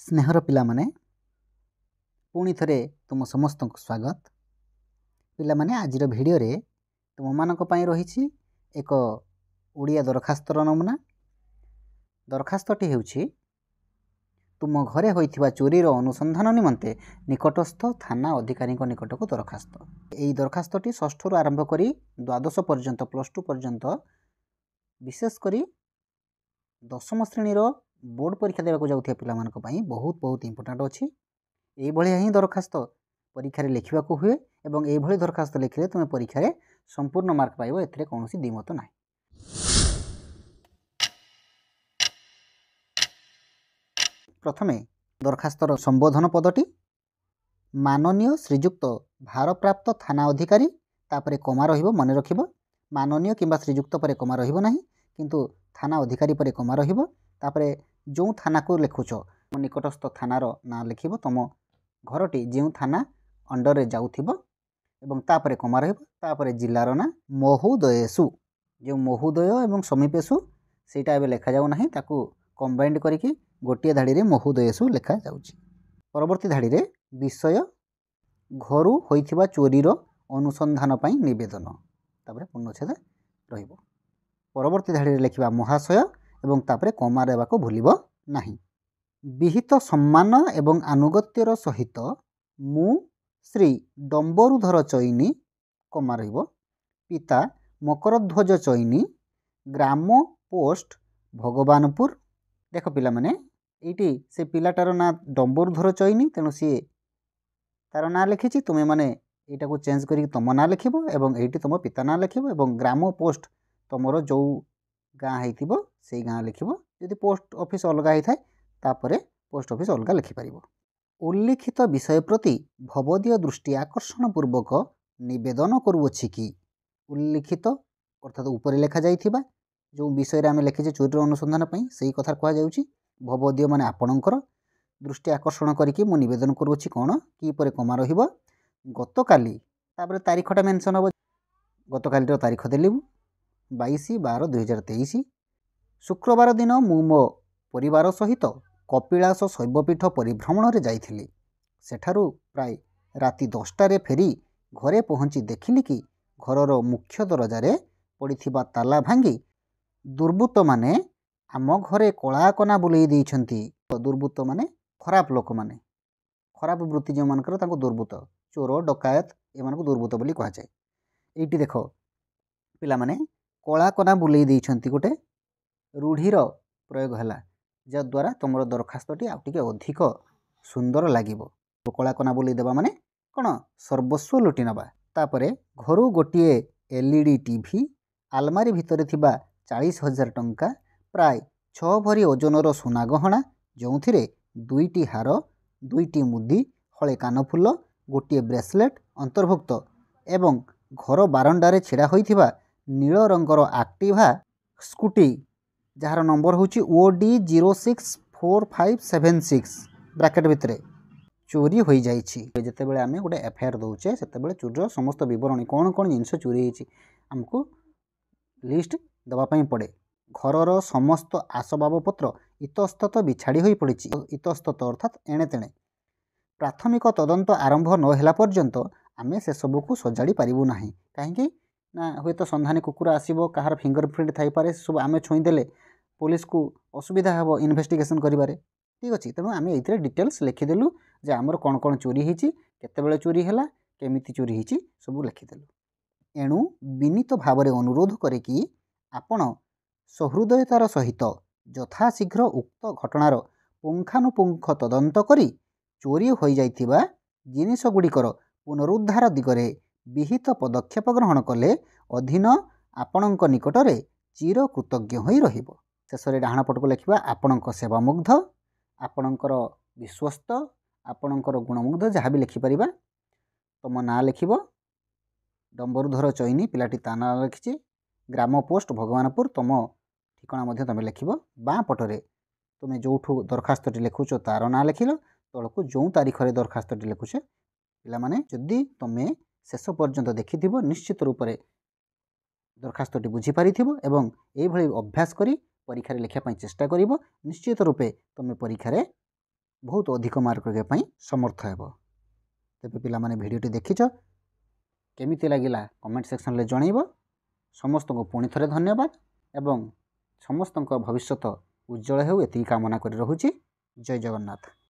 स्नेहर पिला माने पुणी थरे तुम समस्त स्वागत। पिला माने आजिर भिडियो रे तुम मानक पई रहिछि एक ओडिया दरखास्तर नमूना। दरखास्तटी हेउछि तुम घरे होइथिबा चोरीर अनुसंधान निमंते निकटस्थ थाना अधिकारी निकट को दरखास्त। एई दरखास्तटी षष्ठ रु आरंभ करी द्वादश पर्यंत प्लस टू पर्यंत विशेष करी दशम श्रेणी बोर्ड परीक्षा देवाक जाउथिया पिला मानक पई बहुत बहुत इंपोर्टेंट अछि। एई भलिया ही दरखास्त परीक्षा रे लिखिबाक हुए एवं एई भली दरखास्त लिखिले तुम परीक्षा रे संपूर्ण मार्क पाइबो, एथिरे कोनोसी दिमत नाही। प्रथमे दरखास्तर संबोधन पदटी माननीय श्रीयुक्त भारप्राप्त थाना अधिकारी तापरे कमा रहिबो, मने रखिबो माननीय किंबा श्रीयुक्त परे कमा रहिबो नाही, किंतु थाना अधिकारी परे कमा रहिबो। तापरे जो थाना को लिखुछ निकटस्थ थानार ना लिखिबो, तुम घरटी जो थाना अंडर रे जाउथिबो एवं तापरे कमा रहिबो। तापरे जिल्लार ना महोदयेषु, जो महोदय एवं समीपेषु सेटा एबे लेखा जाउ नाही, ताकू कंबाइंड करिकि गोटिए धाड़ी रे महोदयेषु लेखा जाउछि। परवर्ती धाड़ी रे विषय घरु होइथिबा चोरीर अनुसंधान पई निवेदन, तापरे पूर्णच्छेद रहिबो। परवर्ती धाड़ी रे लिखिबा महाशय एवं तापरे कमा देबाको भूलिबो नाही। विहित सम्मान एवं आनुगत्यर सहित मु श्री डम्बरुधर चैनी कमा रहिबो, पिता मकरध्वज चैनी, ग्राम पोस्ट भगवानपुर। देख पिला माने एटी से पिलाटार ना डम्बरुधर चैनी, तेणु सी तार ना लिखिछि। तुमे माने एटा को चेंज करी तुम ना लिखिबो एवं एटी तुम पिता ना लिखिबो एवं ग्राम पोस्ट तुमरो जो गाँ हेतिबो सेई गाँ लिखिबो। यदि पोस्ट ऑफिस अलगा हेइ थाए तापरे पोस्ट ऑफिस अलगा लिखि परिबो। उल्लिखित विषय प्रति भवदीय दृष्टि आकर्षण पूर्वक निवेदन करूछि कि उल्लिखित अर्थात ऊपर लेखा जाइथिबा जो विषय रे आमे लिखिछे चोरीर अनुसंधान पई सेई कथा कहा जाउछि। भवदीय माने आपणकर दृष्टि आकर्षण करिकि मु निवेदन करूछि कोन कि परे कमा रहिबो गतकाली, तापरे तारीखटा मेंशन हबो। गतकाली रो तारीख देलिबु 22/12/2023 शुक्रवार दिन मु मो परिवार सहित कपिलास शैवपीठ परिभ्रमण रे जाइथिली। सेठारु प्राय राति 10टा रे फेरी घरे पहुंची देखिली कि घरर मुख्य दरजारे पड़िथिबा ताला भांगी दुर्बृत्त माने आम घरे कलाकना बुलेई देइछंती। दुर्बृत्त माने खराब लोक माने, खराब वृत्ति जो मानकर ताको दुर्बृत्त, चोर डकायत एमानकु दुर्बृत्त बोली कहा जाय। एइटी देखो पिला माने कलाकना बुलेई देइछंती, गोटे रूढ़ीर प्रयोग हैला जद्वारा तुमर दरखास्तटी आउ टिके अधिक सुंदर लागिबो। कलाकना बुलेई देबा माने कौन सर्वस्व लुटी नबा। तापरे घरु गोटिए एलईडी टीवी, आलमारी भितरे थिबा 40,000 टंका, प्राय 6 भरी ओजनर सुना गहना, जोंथिरे 2टी हार, 2टी मुदी, हले कानफुल, गोटिए ब्रेसलेट अंतर्भुक्त एवं घर बारंडारे छिड़ा होइथिबा नील रंगर एक्टिवा स्कूटी जार नंबर होची OD 064576 ब्रैकेट भितरे चोरी हो जाइछि। जेते बेले आमे गोटे एफआईआर दउचे सेते बेले चोरीर समस्त विवरणी कोन कोन जिंस चोरी होइछि हमको लिस्ट दबा पई पड़े। घरर समस्त आसबाबपत्र इतस्तत बिछाड़ी होई पड़िछि। इतस्तत अर्थात एणे तेणे प्राथमिक तदंत आरंभ न होला पर्यंत आमे से सब को सजाड़ी पारिबु नाही। काहेकि ना हुए तो संधानी कुकुर आसीबो, कहार फिंगरप्रिंट थाई पारे, सब आमे छोई देले पुलिस को असुविधा हबो इन्वेस्टिगेशन करिबारे। ठीक अछि, तेणु आमे एथिरे डिटेल्स लिखिदेलु जे आमर कोन कोन चोरी हिची, केतेबेले चोरी हैला, केमिति चोरी हिची सब लिखिदेलु। एणु विनीत भावरे अनुरोध करे कि आपण सहृदयतार सहित यथाशीघ्र उक्त घटनार पुंखानुपुंख तदंत करी चोरी होई जाइथिबा जिनिस गुड़िकर पुनरुद्धार दिगरे विहित पदक्षेप ग्रहण कले अधीन आपणक निकटरे चिर कृतज्ञ होई रहिबो। शेषरे डाहाण पटको लिखिबा आपणक सेवामुग्ध, आपणकर विश्वस्त, आपणकर गुणमुग्ध, जहाँ भी लिखिपारिबा। तुम ना लिखिबो डम्बरुधर चैनी, पिलाटी ता ना लिखिछि, ग्राम पोस्ट भगवानपुर तुम ठिकाना मध्य तुम लिखिबो। बाँ पटरे तुम जोठू दरखास्तटी लिखुछ तार ना लिखिल, तलको जो तारीख रे दरखास्तटी लिखुछे पिला माने जदि तुमे शेष पर्यंत देखिथिबो निश्चित रूप से दरखास्तटी बुझी पारिथिबो एवं एई भली अभ्यास करी परीक्षा रे लिखा पई चेष्टा करिवो। निश्चित रूपे तुमे परीक्षा रे ବହୁତ ଅଧିକ ମାର୍କ ରଖିବା ପାଇଁ ସମର୍ଥ ହେବ। ତେବେ ପିଲାମାନେ ଭିଡ଼ିଓଟି ଦେଖିଛ, କେମିତି ଲାଗିଲା କମେଣ୍ଟ ସେକ୍ସନରେ ଜଣାଇବ। ସମସ୍ତଙ୍କୁ ପୁଣି ଥରେ ଧନ୍ୟବାଦ ଏବଂ ସମସ୍ତଙ୍କ ଭବିଷ୍ୟତ ଉଜ୍ଜଳ ହେଉ ଏତିକି କାମନା କରି ରହୁଛି। ଜୟ ଜଗନ୍ନାଥ।